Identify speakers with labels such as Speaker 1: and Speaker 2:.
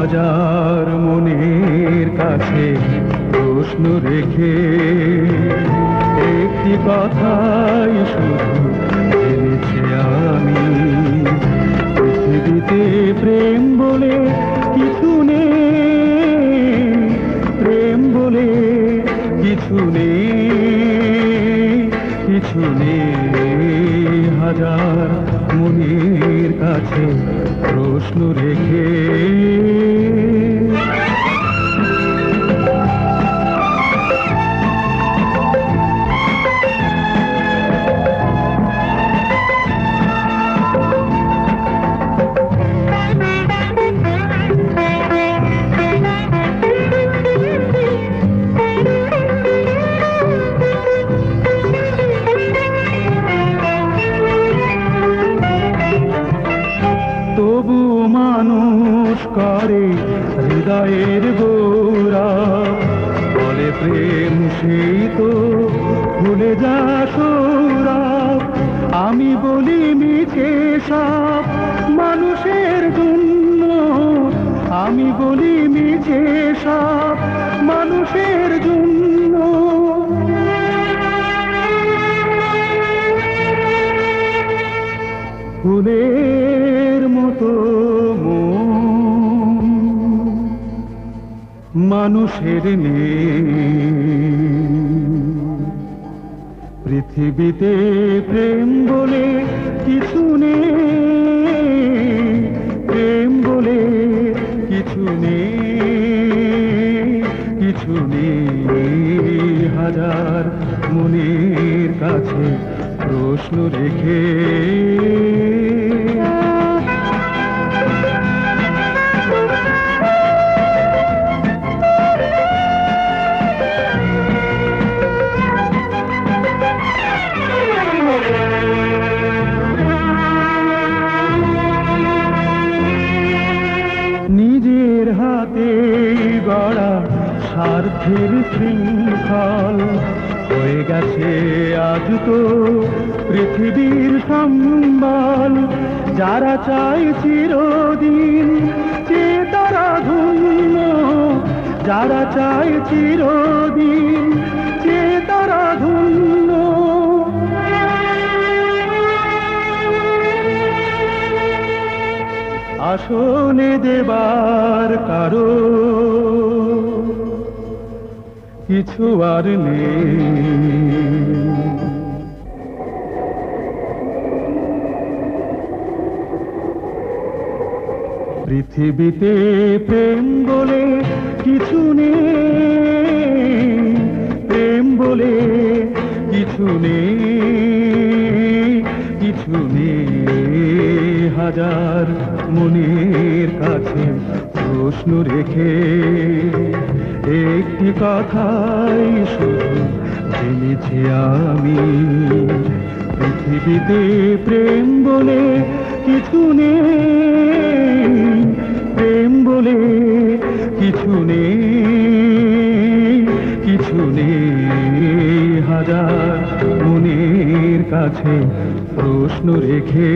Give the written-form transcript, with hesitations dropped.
Speaker 1: হাজার মনের কাছে প্রশ্ন রেখে একটি কথাই শুধু জেনেছি আমি, পৃথিবীতে প্রেম বলে কিছু নেই, প্রেম বলে কিছু নেই, কিছু নেই। হাজার মনের কাছে প্রশ্ন রেখে তবু মানুষ করে হৃদয়ের গোরা, বলে প্রেম সেই তো ভুলে যা সৌরভ। আমি বলি মিছে সব মানুষের জন্য, আমি বলি মিছে সব মানুষের জন্য। ফুলের মতো মন মানুষের নেই, পৃথিবীতে প্রেম বলে কিছু নেই, প্রেম বলে কিছু নেই, কিছু নেই। হাজার মনের কাছে প্রশ্ন রেখে নিজের হাতে গড়া স্বার্থের শৃঙ্খল হয়ে গেছে আজ তো পৃথিবীর সম্বল। যারা চায় চিরদিন যে তারা ধন্য, যারা চায় চিরদিন যে তারা ধন্য। আসলে দেবার কারো কিছু আর নেই। পৃথিবীতে প্রেম বলে কিছু নেই, প্রেম বলে কিছু নেই, কিছু নেই। হাজার মনের কাছে প্রশ্ন রেখে একটি কথাই শুধু জেনেছি আমি, পৃথিবীতে প্রেম বলে কিছু নেই, প্রেম বলে কিছু নেই, কিছু নেই। হাজার মনের কাছে প্রশ্ন রেখে